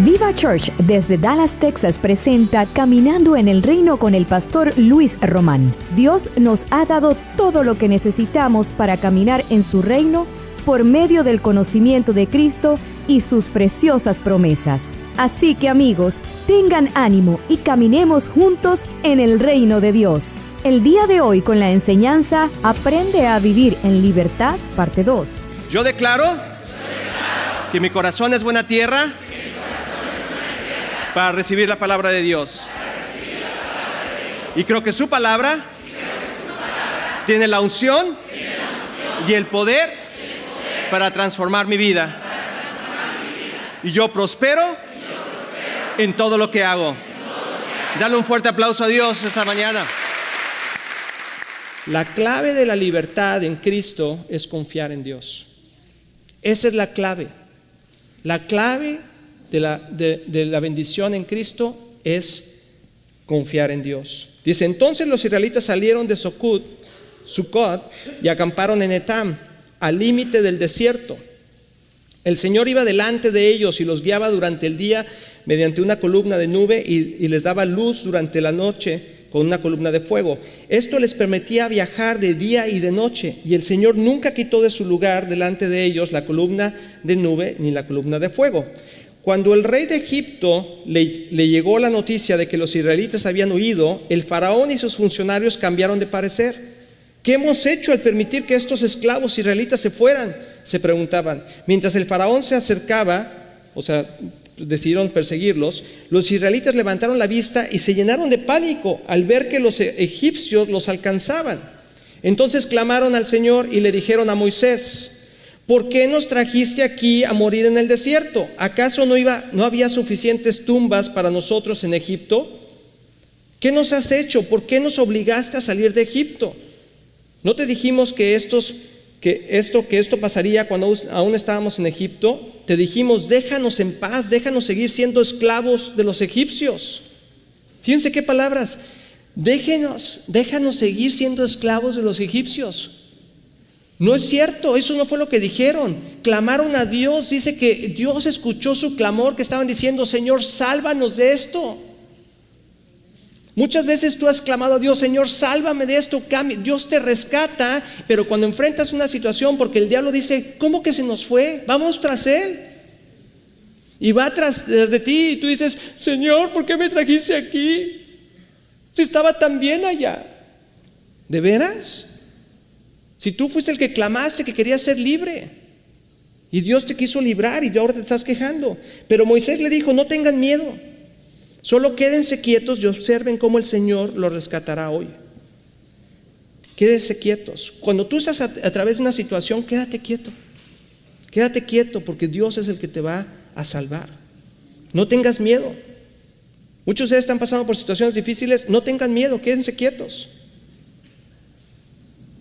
Viva Church desde Dallas, Texas presenta Caminando en el Reino con el pastor Luis Román. Dios nos ha dado todo lo que necesitamos para caminar en su reino por medio del conocimiento de Cristo y sus preciosas promesas. Así que amigos, tengan ánimo y caminemos juntos en el reino de Dios. El día de hoy con la enseñanza Aprende a vivir en libertad, parte 2. Yo declaro que mi corazón es buena tierra para recibir la palabra de Dios. Y creo que su palabra tiene la unción y el poder para transformar mi vida. Y yo prospero en todo lo que hago. Dale un fuerte aplauso a Dios esta mañana. La clave de la libertad en Cristo es confiar en Dios. Esa es la clave. La clave de la bendición en Cristo es confiar en Dios. Dice, entonces los israelitas salieron de Sucot y acamparon en Etam, al límite del desierto. El Señor iba delante de ellos y los guiaba durante el día mediante una columna de nube y les daba luz durante la noche con una columna de fuego. Esto les permitía viajar de día y de noche, y el Señor nunca quitó de su lugar delante de ellos la columna de nube ni la columna de fuego. Cuando el rey de Egipto le llegó la noticia de que los israelitas habían huido, el faraón y sus funcionarios cambiaron de parecer. ¿Qué hemos hecho al permitir que estos esclavos israelitas se fueran?, se preguntaban. Mientras el faraón se acercaba, decidieron perseguirlos, los israelitas levantaron la vista y se llenaron de pánico al ver que los egipcios los alcanzaban. Entonces clamaron al Señor y le dijeron a Moisés, ¿por qué nos trajiste aquí a morir en el desierto? ¿Acaso no había suficientes tumbas para nosotros en Egipto? ¿Qué nos has hecho? ¿Por qué nos obligaste a salir de Egipto? ¿No te dijimos que esto pasaría cuando aún estábamos en Egipto? Te dijimos, déjanos en paz, déjanos seguir siendo esclavos de los egipcios. Fíjense qué palabras. Déjanos seguir siendo esclavos de los egipcios. No es cierto, eso no fue lo que dijeron. Clamaron a Dios, dice que Dios escuchó su clamor, que estaban diciendo, Señor, sálvanos de esto. Muchas veces tú has clamado a Dios, Señor, sálvame de esto, Dios te rescata, pero cuando enfrentas una situación, porque el diablo dice, ¿cómo que se nos fue? Vamos tras él. Y va tras de ti y tú dices, Señor, ¿por qué me trajiste aquí? Si estaba tan bien allá. ¿De veras? Si tú fuiste el que clamaste, que querías ser libre, y Dios te quiso librar y ahora te estás quejando. Pero Moisés le dijo, no tengan miedo, solo quédense quietos y observen cómo el Señor los rescatará hoy. Quédense quietos. Cuando tú estás a través de una situación, quédate quieto. Quédate quieto porque Dios es el que te va a salvar. No tengas miedo. Muchos de ustedes están pasando por situaciones difíciles, no tengan miedo, quédense quietos.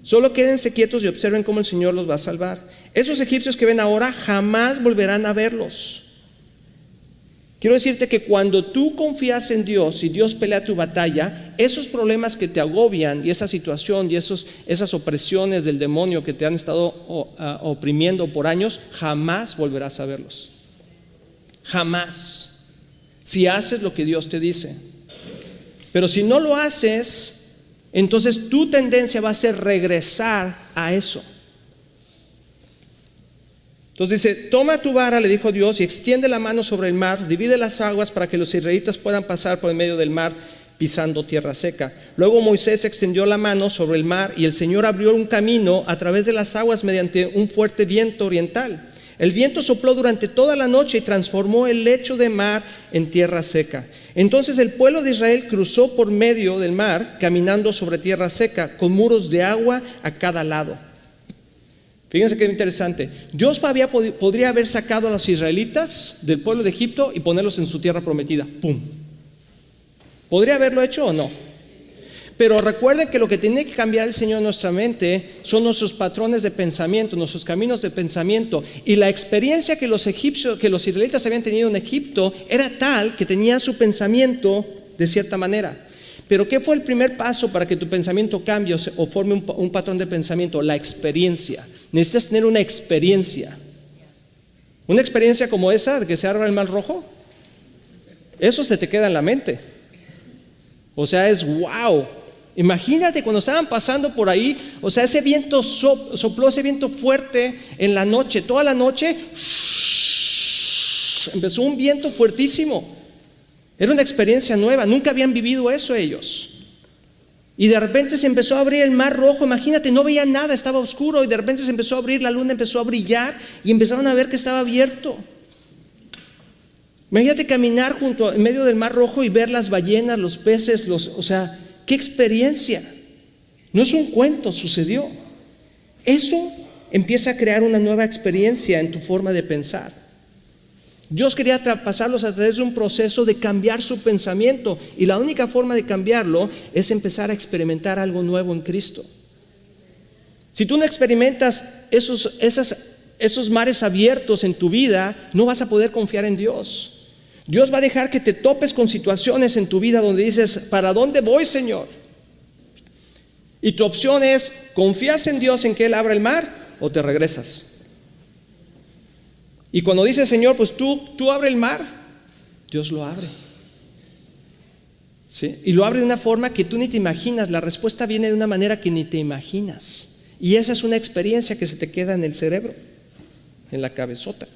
Solo quédense quietos y observen cómo el Señor los va a salvar. Esos egipcios que ven ahora jamás volverán a verlos. Quiero decirte que cuando tú confías en Dios y Dios pelea tu batalla, esos problemas que te agobian y esa situación y esas opresiones del demonio que te han estado oprimiendo por años, jamás volverás a verlos. Jamás. Si haces lo que Dios te dice. Pero si no lo haces, entonces tu tendencia va a ser regresar a eso. Entonces dice, toma tu vara, le dijo Dios, y extiende la mano sobre el mar, divide las aguas para que los israelitas puedan pasar por el medio del mar pisando tierra seca. Luego Moisés extendió la mano sobre el mar y el Señor abrió un camino a través de las aguas mediante un fuerte viento oriental. El viento sopló durante toda la noche y transformó el lecho de mar en tierra seca. Entonces el pueblo de Israel cruzó por medio del mar, caminando sobre tierra seca, con muros de agua a cada lado. Fíjense qué interesante. Dios podría haber sacado a los israelitas del pueblo de Egipto y ponerlos en su tierra prometida. ¡Pum! ¿Podría haberlo hecho o no? Pero recuerden que lo que tiene que cambiar el Señor en nuestra mente son nuestros patrones de pensamiento, nuestros caminos de pensamiento. Y la experiencia que los israelitas habían tenido en Egipto era tal que tenían su pensamiento de cierta manera. Pero ¿qué fue el primer paso para que tu pensamiento cambie o forme un patrón de pensamiento? La experiencia. Necesitas tener una experiencia. Una experiencia como esa, de que se abra el mar rojo. eso se te queda en la mente. O sea, es wow. Imagínate cuando estaban pasando por ahí, o sea, ese viento sopló, ese viento fuerte en la noche, toda la noche, empezó un viento fuertísimo. Era una experiencia nueva, nunca habían vivido eso ellos. Y de repente se empezó a abrir el mar Rojo, imagínate, no veían nada, estaba oscuro, y de repente se empezó a abrir, la luna empezó a brillar, y empezaron a ver que estaba abierto. Imagínate caminar en medio del mar Rojo y ver las ballenas, los peces, o sea, ¡qué experiencia! No es un cuento, sucedió. Eso empieza a crear una nueva experiencia en tu forma de pensar. Dios quería pasarlos a través de un proceso de cambiar su pensamiento, y la única forma de cambiarlo es empezar a experimentar algo nuevo en Cristo. Si tú no experimentas esos mares abiertos en tu vida, no vas a poder confiar en Dios. Dios va a dejar que te topes con situaciones en tu vida donde dices, ¿para dónde voy, Señor? Y tu opción es, ¿confías en Dios en que Él abra el mar o te regresas? Y cuando dices, Señor, pues tú abre el mar, Dios lo abre. ¿Sí? Y lo abre de una forma que tú ni te imaginas. La respuesta viene de una manera que ni te imaginas. Y esa es una experiencia que se te queda en el cerebro, en la cabezota.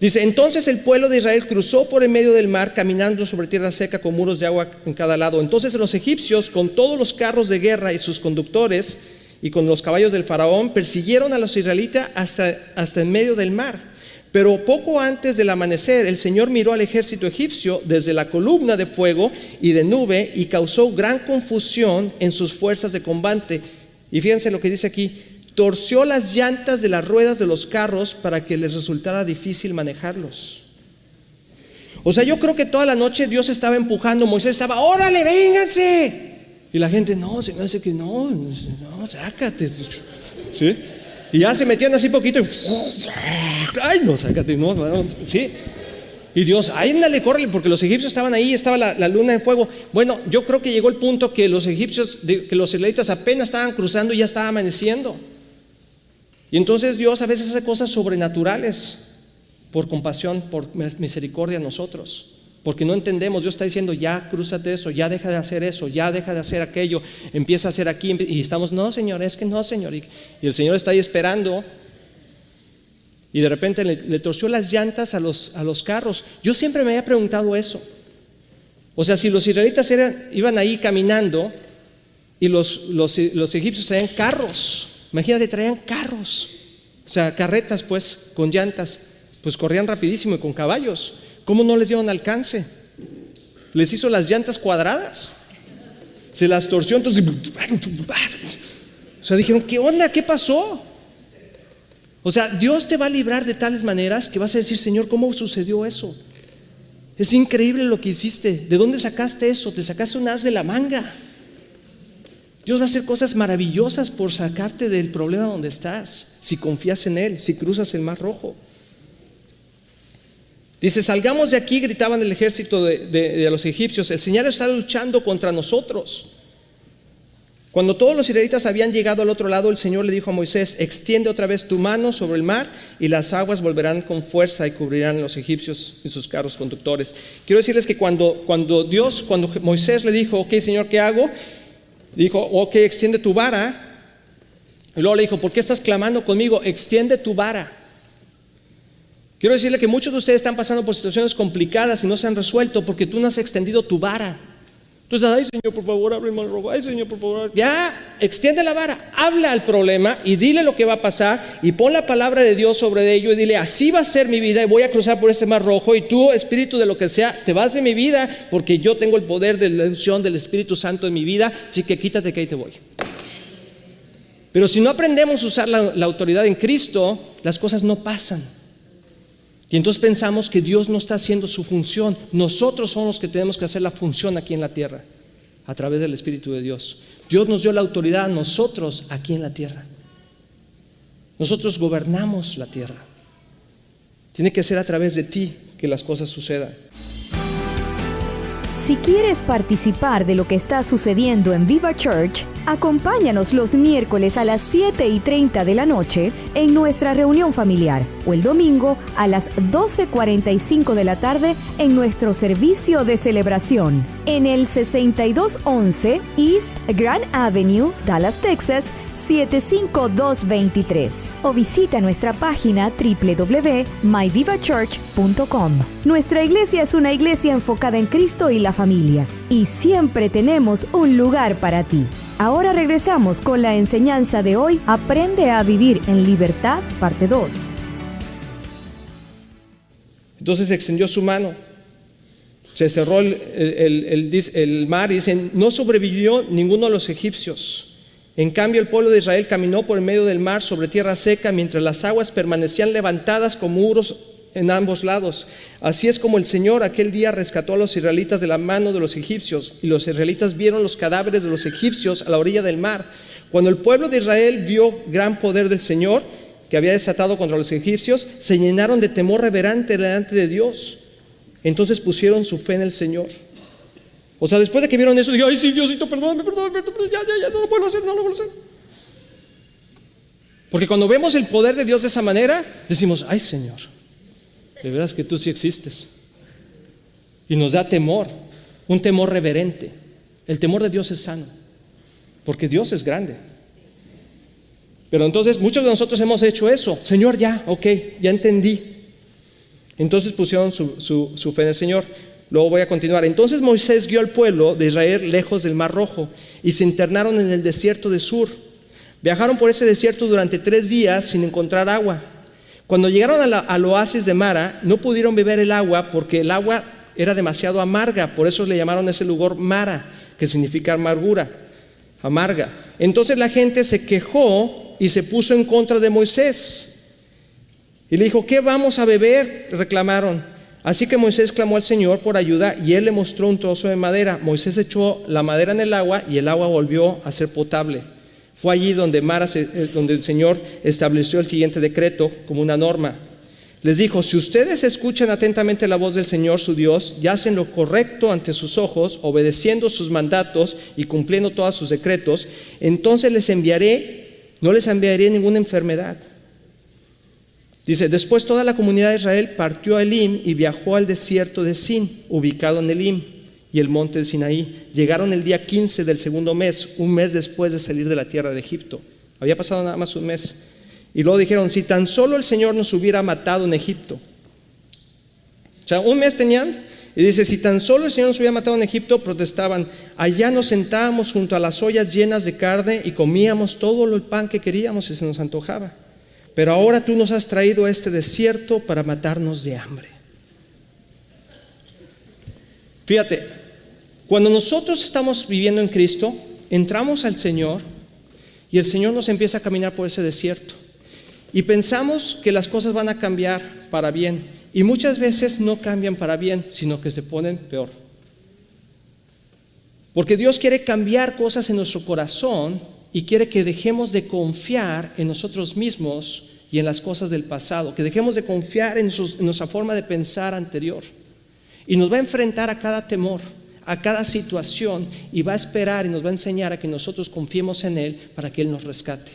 Dice, entonces el pueblo de Israel cruzó por el medio del mar, caminando sobre tierra seca con muros de agua en cada lado. Entonces los egipcios, con todos los carros de guerra y sus conductores, y con los caballos del faraón, persiguieron a los israelitas hasta en medio del mar. Pero poco antes del amanecer, el Señor miró al ejército egipcio desde la columna de fuego y de nube, y causó gran confusión en sus fuerzas de combate. Y fíjense lo que dice aquí: torció las llantas de las ruedas de los carros para que les resultara difícil manejarlos. O sea, yo creo que toda la noche Dios estaba empujando, Moisés estaba, órale, vénganse. Y la gente, no, se me hace que no, sácate. ¿Sí? Y ya se metían así poquito y, ay, no, sácate, no, sí. Y Dios, ándale, córrele, porque los egipcios estaban ahí, estaba la luna en fuego. Bueno, yo creo que llegó el punto que los egipcios, que los israelitas apenas estaban cruzando y ya estaba amaneciendo. Y entonces Dios a veces hace cosas sobrenaturales por compasión, por misericordia a nosotros. Porque no entendemos, Dios está diciendo, ya crúzate eso, ya deja de hacer eso, ya deja de hacer aquello, empieza a hacer aquí, y estamos, no, Señor, es que no, Señor. Y el Señor está ahí esperando, y de repente le torció las llantas a los carros. Yo siempre me había preguntado eso. O sea, si los israelitas iban ahí caminando, y los egipcios traían carros, imagínate, traían carros, o sea, carretas pues, con llantas, pues corrían rapidísimo y con caballos. ¿Cómo no les dieron alcance? Les hizo las llantas cuadradas, se las torció, entonces, o sea, dijeron, ¿qué onda? ¿Qué pasó? O sea, Dios te va a librar de tales maneras que vas a decir, Señor, ¿cómo sucedió eso? Es increíble lo que hiciste. ¿De dónde sacaste eso? Te sacaste un as de la manga. Dios va a hacer cosas maravillosas por sacarte del problema donde estás, si confías en Él, si cruzas el mar Rojo. Dice, salgamos de aquí, gritaban el ejército de los egipcios, el Señor está luchando contra nosotros. Cuando todos los israelitas habían llegado al otro lado, el Señor le dijo a Moisés, extiende otra vez tu mano sobre el mar y las aguas volverán con fuerza y cubrirán a los egipcios y sus carros conductores. Quiero decirles que cuando Moisés le dijo, ok, Señor, ¿qué hago? Dijo, ok, extiende tu vara. Y luego le dijo, ¿por qué estás clamando conmigo? Extiende tu vara. Quiero decirle que muchos de ustedes están pasando por situaciones complicadas y no se han resuelto porque tú no has extendido tu vara. Entonces, ay, Señor, por favor, abre el mar Rojo. Ay, Señor, por favor. Ya, extiende la vara, habla al problema y dile lo que va a pasar y pon la palabra de Dios sobre ello y dile, así va a ser mi vida y voy a cruzar por ese mar Rojo y tú, espíritu de lo que sea, te vas de mi vida porque yo tengo el poder de la unción del Espíritu Santo en mi vida, así que quítate que ahí te voy. Pero si no aprendemos a usar la autoridad en Cristo, las cosas no pasan. Y entonces pensamos que Dios no está haciendo su función. Nosotros somos los que tenemos que hacer la función aquí en la tierra, a través del Espíritu de Dios. Dios nos dio la autoridad a nosotros aquí en la tierra. Nosotros gobernamos la tierra. Tiene que ser a través de ti que las cosas sucedan. Si quieres participar de lo que está sucediendo en Viva Church, Acompáñanos los miércoles a las 7:30 de la noche en nuestra reunión familiar o el domingo a las 12:45 de la tarde en nuestro servicio de celebración en el 6211 East Grand Avenue, Dallas, Texas, 75223, o visita nuestra página www.myvivachurch.com. Nuestra iglesia es una iglesia enfocada en Cristo y la familia, y siempre tenemos un lugar para ti. Ahora regresamos con la enseñanza de hoy, Aprende a vivir en libertad, parte 2. Entonces extendió su mano, se cerró el mar y dicen, no sobrevivió ninguno de los egipcios. En cambio, el pueblo de Israel caminó por el medio del mar sobre tierra seca, mientras las aguas permanecían levantadas como muros en ambos lados. Así es como el Señor aquel día rescató a los israelitas de la mano de los egipcios, y los israelitas vieron los cadáveres de los egipcios a la orilla del mar. Cuando el pueblo de Israel vio gran poder del Señor, que había desatado contra los egipcios, se llenaron de temor reverente delante de Dios. Entonces pusieron su fe en el Señor. O sea, después de que vieron eso, dijeron, ay, sí, Diosito, perdóname, ya, no lo puedo hacer. Porque cuando vemos el poder de Dios de esa manera, decimos, ay, Señor, de veras que tú sí existes. Y nos da temor, un temor reverente. El temor de Dios es sano, porque Dios es grande. Pero entonces muchos de nosotros hemos hecho eso. Señor, ya, ok, ya entendí. Entonces pusieron su fe en el Señor. Luego voy a continuar. Entonces Moisés guió al pueblo de Israel lejos del Mar Rojo y se internaron en el desierto de Sur. Viajaron por ese desierto durante 3 días sin encontrar agua. Cuando llegaron al oasis de Mara, no pudieron beber el agua porque el agua era demasiado amarga. Por eso le llamaron ese lugar Mara, que significa amargura, amarga. Entonces la gente se quejó y se puso en contra de Moisés. Y le dijo, ¿qué vamos a beber?, reclamaron. Así que Moisés clamó al Señor por ayuda y él le mostró un trozo de madera. Moisés echó la madera en el agua y el agua volvió a ser potable. Fue allí donde el Señor estableció el siguiente decreto como una norma. Les dijo, si ustedes escuchan atentamente la voz del Señor su Dios y hacen lo correcto ante sus ojos, obedeciendo sus mandatos y cumpliendo todos sus decretos, entonces no les enviaré ninguna enfermedad. Dice, después toda la comunidad de Israel partió a Elim y viajó al desierto de Sin, ubicado en Elim y el monte de Sinaí. Llegaron el día 15 del segundo mes, un mes después de salir de la tierra de Egipto. Había pasado nada más un mes. Y luego dijeron, si tan solo el Señor nos hubiera matado en Egipto. O sea, un mes tenían, y dice, si tan solo el Señor nos hubiera matado en Egipto, protestaban, allá nos sentábamos junto a las ollas llenas de carne y comíamos todo el pan que queríamos y se nos antojaba. Pero ahora tú nos has traído a este desierto para matarnos de hambre. Fíjate, cuando nosotros estamos viviendo en Cristo, entramos al Señor y el Señor nos empieza a caminar por ese desierto. Y pensamos que las cosas van a cambiar para bien. Y muchas veces no cambian para bien, sino que se ponen peor. Porque Dios quiere cambiar cosas en nuestro corazón y quiere que dejemos de confiar en nosotros mismos y en las cosas del pasado, que dejemos de confiar en nuestra forma de pensar anterior. Y nos va a enfrentar a cada temor, a cada situación, y va a esperar y nos va a enseñar a que nosotros confiemos en Él para que Él nos rescate.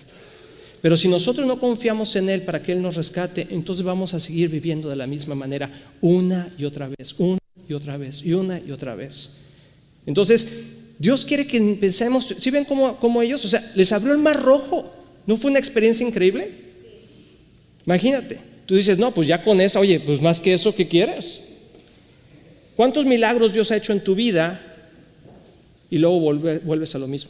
Pero si nosotros no confiamos en Él para que Él nos rescate, entonces vamos a seguir viviendo de la misma manera, una y otra vez, una y otra vez, y una y otra vez. Entonces, Dios quiere que pensemos, ¿sí ven cómo ellos? O sea, les abrió el Mar Rojo. ¿No fue una experiencia increíble? Sí. Imagínate, tú dices, no, pues ya con esa, oye, pues más que eso, ¿qué quieres? ¿Cuántos milagros Dios ha hecho en tu vida y luego vuelves a lo mismo?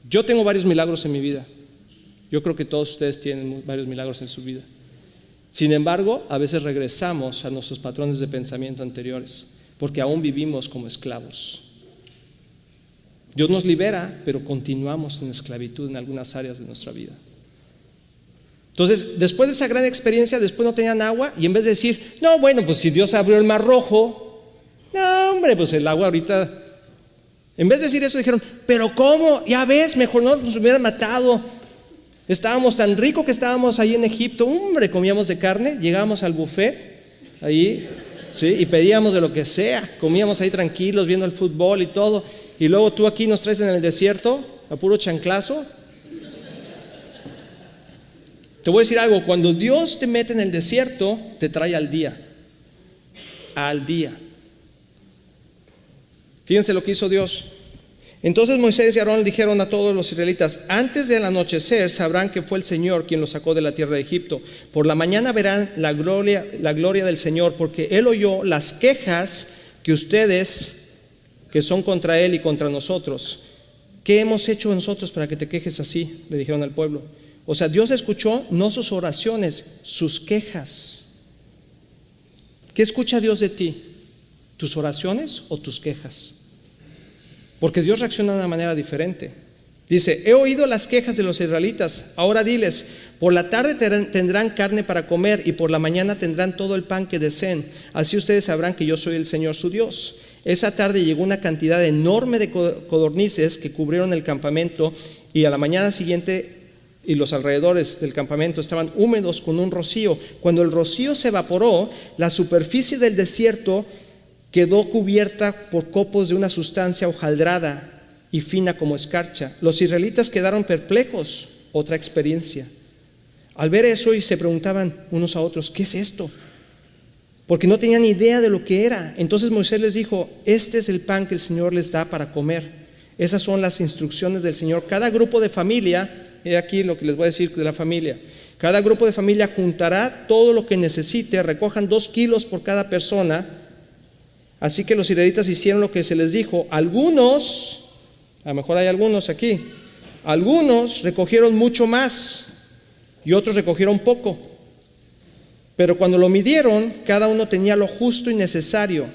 Yo tengo varios milagros en mi vida. Yo creo que todos ustedes tienen varios milagros en su vida. Sin embargo, a veces regresamos a nuestros patrones de pensamiento anteriores, porque aún vivimos como esclavos. Dios nos libera, pero continuamos en esclavitud en algunas áreas de nuestra vida. Entonces, después de esa gran experiencia, después no tenían agua, y en vez de decir, no, bueno, pues si Dios abrió el Mar Rojo, no, hombre, pues el agua ahorita. En vez de decir eso, dijeron, pero ¿cómo? Ya ves, mejor no nos hubieran matado. Estábamos tan ricos que estábamos ahí en Egipto, hombre, comíamos de carne, llegábamos al buffet, ahí, sí, y pedíamos de lo que sea, comíamos ahí tranquilos, viendo el fútbol y todo. y luego tú aquí nos traes en el desierto a puro chanclazo. Te voy a decir algo, cuando Dios te mete en el desierto, te trae al día. Al día. Fíjense lo que hizo Dios. Entonces Moisés y Aarón dijeron a todos los israelitas: antes del anochecer sabrán que fue el Señor quien los sacó de la tierra de Egipto. Por la mañana verán la gloria del Señor, porque Él oyó las quejas que ustedes, que son contra Él y contra nosotros. ¿Qué hemos hecho nosotros para que te quejes así?, le dijeron al pueblo. O sea, Dios escuchó no sus oraciones, sus quejas. ¿Qué escucha Dios de ti? ¿Tus oraciones o tus quejas? Porque Dios reacciona de una manera diferente. Dice: he oído las quejas de los israelitas, ahora diles: por la tarde tendrán carne para comer, y por la mañana tendrán todo el pan que deseen. Así ustedes sabrán que yo soy el Señor su Dios. Esa tarde llegó una cantidad enorme de codornices que cubrieron el campamento, y a la mañana siguiente y los alrededores del campamento estaban húmedos con un rocío. Cuando el rocío se evaporó, la superficie del desierto quedó cubierta por copos de una sustancia hojaldrada y fina como escarcha. Los israelitas quedaron perplejos. Otra experiencia. Al ver eso, y se preguntaban unos a otros: ¿qué es esto? Porque no tenían idea de lo que era. Entonces Moisés les dijo: este es el pan que el Señor les da para comer. Esas son las instrucciones del Señor. Cada grupo de familia, he aquí lo que les voy a decir de la familia. Cada grupo de familia juntará todo lo que necesite, recojan 2 kilos por cada persona. Así que los israelitas hicieron lo que se les dijo. Algunos, a lo mejor hay algunos aquí, algunos recogieron mucho más y otros recogieron poco. Pero cuando lo midieron, cada uno tenía lo justo y necesario.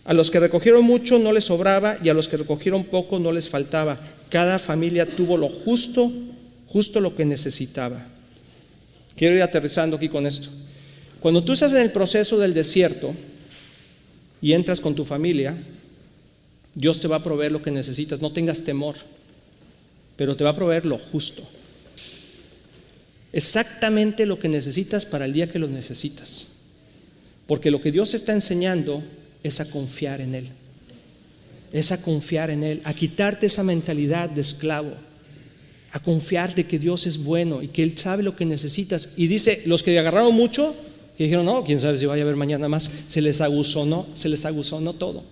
A los que recogieron mucho no les sobraba, y a los que recogieron poco no les faltaba. Cada familia tuvo lo justo lo que necesitaba. Quiero ir aterrizando aquí con esto. Cuando tú estás en el proceso del desierto y entras con tu familia, Dios te va a proveer lo que necesitas. No tengas temor, pero te va a proveer lo justo. Exactamente lo que necesitas para el día que lo necesitas. Porque lo que Dios está enseñando es a confiar en Él. Es a confiar en Él, a quitarte esa mentalidad de esclavo, a confiar de que Dios es bueno y que Él sabe lo que necesitas. Y dice, los que agarraron mucho, que dijeron: no, quién sabe si vaya a haber mañana más, se les aguzonó todo.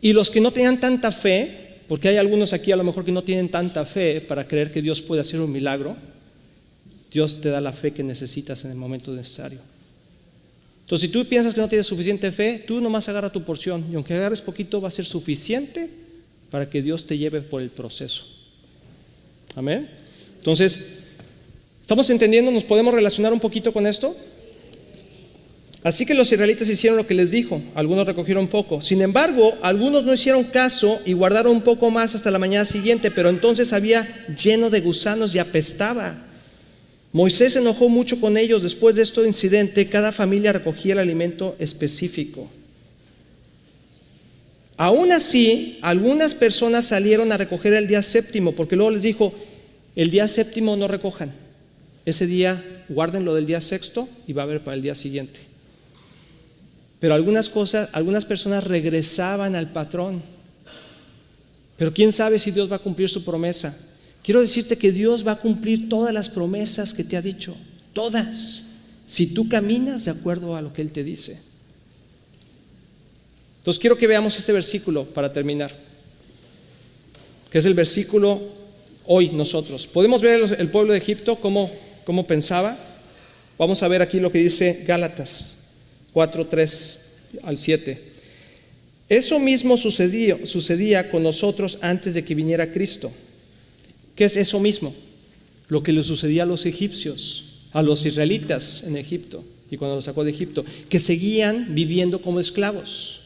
Y los que no tenían tanta fe, porque hay algunos aquí a lo mejor que no tienen tanta fe para creer que Dios puede hacer un milagro, Dios te da la fe que necesitas en el momento necesario. Entonces, si tú piensas que no tienes suficiente fe, tú nomás agarra tu porción, y aunque agarres poquito, va a ser suficiente para que Dios te lleve por el proceso. Amén. Entonces, ¿estamos entendiendo? ¿Nos podemos relacionar un poquito con esto? Así que los israelitas hicieron lo que les dijo. Algunos recogieron poco. Sin embargo, algunos no hicieron caso y guardaron un poco más hasta la mañana siguiente, pero entonces había lleno de gusanos y apestaba. Moisés se enojó mucho con ellos. Después de este incidente, cada familia recogía el alimento específico. Aún así, algunas personas salieron a recoger el día séptimo, porque luego les dijo: el día séptimo no recojan. Ese día guarden lo del día sexto y va a haber para el día siguiente. Pero algunas personas regresaban al patrón. Pero quién sabe si Dios va a cumplir su promesa. Quiero decirte que Dios va a cumplir todas las promesas que te ha dicho, todas, si tú caminas de acuerdo a lo que Él te dice. Entonces quiero que veamos este versículo para terminar, que es el versículo hoy nosotros. Podemos ver el pueblo de Egipto cómo pensaba. Vamos a ver aquí lo que dice Gálatas 4:3-7. Eso mismo sucedía con nosotros antes de que viniera Cristo. ¿Qué es eso mismo? Lo que le sucedía a los egipcios, a los israelitas en Egipto, y cuando los sacó de Egipto, que seguían viviendo como esclavos.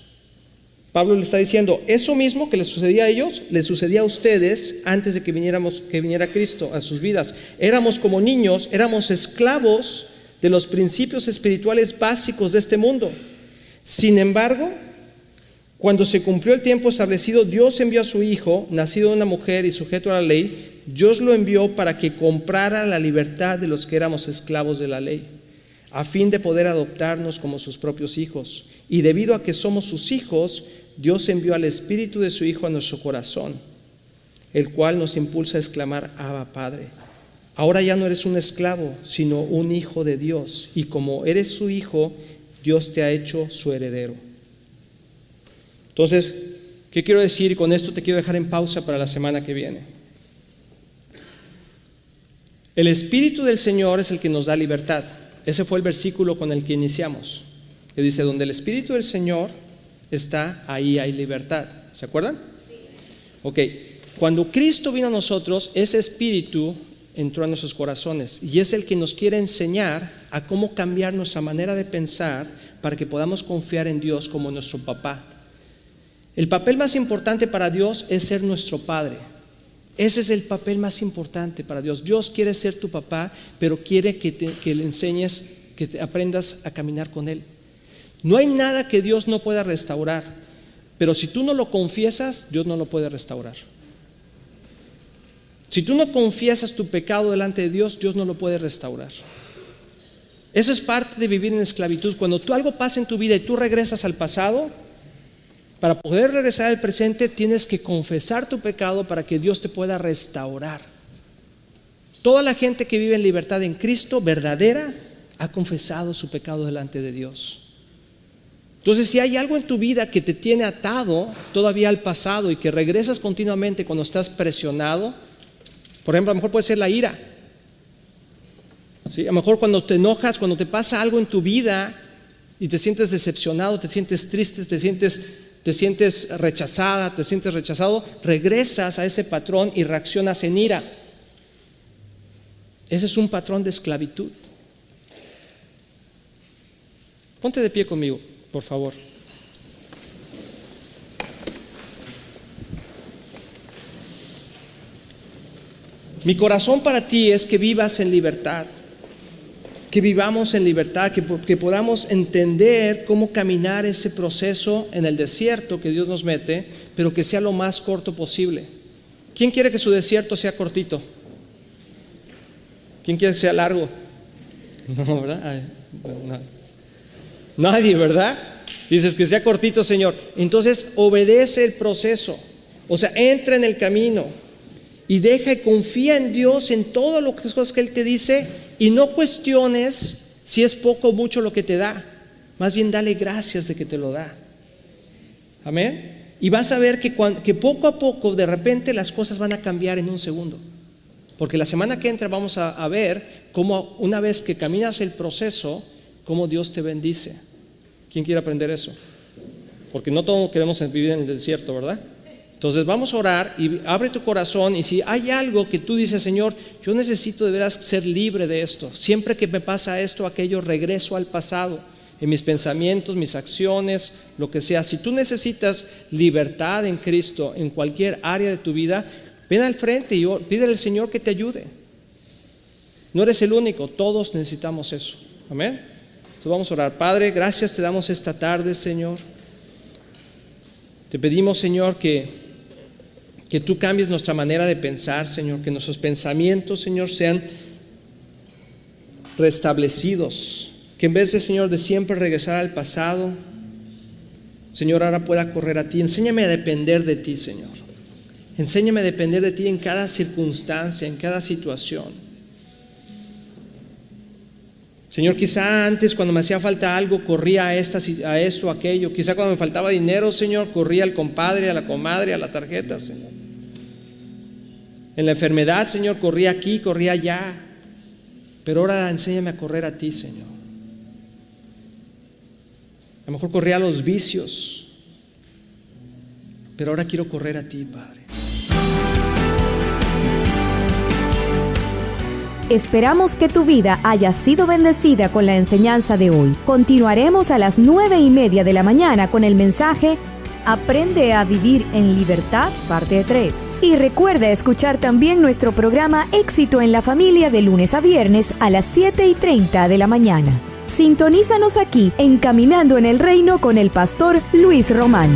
Pablo le está diciendo: eso mismo que les sucedía a ellos, les sucedía a ustedes antes de que viniera Cristo a sus vidas. Éramos como niños, éramos esclavos de los principios espirituales básicos de este mundo. Sin embargo, cuando se cumplió el tiempo establecido, Dios envió a su Hijo, nacido de una mujer y sujeto a la ley. Dios lo envió para que comprara la libertad de los que éramos esclavos de la ley, a fin de poder adoptarnos como sus propios hijos. Y debido a que somos sus hijos, Dios envió al Espíritu de su Hijo a nuestro corazón, el cual nos impulsa a exclamar: Abba, Padre. Ahora ya no eres un esclavo, sino un hijo de Dios, y como eres su hijo, Dios te ha hecho su heredero. Entonces, ¿qué quiero decir? Y con esto te quiero dejar en pausa para la semana que viene. El Espíritu del Señor es el que nos da libertad. Ese fue el versículo con el que iniciamos, que dice: donde el Espíritu del Señor está, ahí hay libertad. ¿Se acuerdan? Sí. Ok, cuando Cristo vino a nosotros, ese Espíritu entró a nuestros corazones y es el que nos quiere enseñar a cómo cambiar nuestra manera de pensar para que podamos confiar en Dios como nuestro papá. El papel más importante para Dios es ser nuestro Padre. Ese es el papel más importante para Dios. Dios quiere ser tu papá, pero quiere que le enseñes, que te aprendas a caminar con Él. No hay nada que Dios no pueda restaurar, pero si tú no lo confiesas, Dios no lo puede restaurar. Si tú no confiesas tu pecado delante de Dios, Dios no lo puede restaurar. Eso es parte de vivir en esclavitud. Cuando algo pasa en tu vida y tú regresas al pasado, para poder regresar al presente tienes que confesar tu pecado para que Dios te pueda restaurar. Toda la gente que vive en libertad en Cristo, verdadera, ha confesado su pecado delante de Dios. Entonces, si hay algo en tu vida que te tiene atado todavía al pasado y que regresas continuamente cuando estás presionado, por ejemplo, a lo mejor puede ser la ira. ¿Sí? A lo mejor cuando te enojas, cuando te pasa algo en tu vida y te sientes decepcionado, te sientes triste, te sientes rechazada, te sientes rechazado, regresas a ese patrón y reaccionas en ira. Ese es un patrón de esclavitud. Ponte de pie conmigo, por favor. Mi corazón para ti es que vivas en libertad, que vivamos en libertad, que podamos entender cómo caminar ese proceso en el desierto que Dios nos mete, pero que sea lo más corto posible. ¿Quién quiere que su desierto sea cortito? ¿Quién quiere que sea largo? No, ¿verdad? No. Nadie, ¿verdad? Dices que sea cortito, Señor. Entonces obedece el proceso, o sea, entra en el camino y deja y confía en Dios en todas las cosas que Él te dice, y no cuestiones si es poco o mucho lo que te da. Más bien dale gracias de que te lo da. Amén. Y vas a ver que poco a poco de repente las cosas van a cambiar en un segundo. Porque la semana que entra vamos a ver cómo una vez que caminas el proceso, cómo Dios te bendice. ¿Quién quiere aprender eso? Porque no todos queremos vivir en el desierto, ¿verdad? Entonces vamos a orar y abre tu corazón, y si hay algo que tú dices: Señor, yo necesito de veras ser libre de esto. Siempre que me pasa esto, aquello, regreso al pasado, en mis pensamientos, mis acciones, lo que sea. Si tú necesitas libertad en Cristo en cualquier área de tu vida, ven al frente y pídele al Señor que te ayude. No eres el único, todos necesitamos eso. Amén. Entonces vamos a orar. Padre, gracias te damos esta tarde, Señor. Te pedimos, Señor, que tú cambies nuestra manera de pensar, Señor, que nuestros pensamientos, Señor, sean restablecidos, que en vez de, Señor, de siempre regresar al pasado, Señor, ahora pueda correr a ti. Enséñame a depender de ti, Señor. Enséñame a depender de ti en cada circunstancia, en cada situación. Señor, quizá antes cuando me hacía falta algo, corría a esto, a aquello. Quizá cuando me faltaba dinero, Señor, corría al compadre, a la comadre, a la tarjeta, Señor. En la enfermedad, Señor, corría aquí, corría allá. Pero ahora enséñame a correr a ti, Señor. A lo mejor corría a los vicios, pero ahora quiero correr a ti, Padre. Esperamos que tu vida haya sido bendecida con la enseñanza de hoy. Continuaremos a las 9:30 de la mañana con el mensaje Aprende a vivir en libertad, parte 3. Y recuerda escuchar también nuestro programa Éxito en la Familia de lunes a viernes a las 7:30 de la mañana. Sintonízanos aquí en Caminando en el Reino con el pastor Luis Román.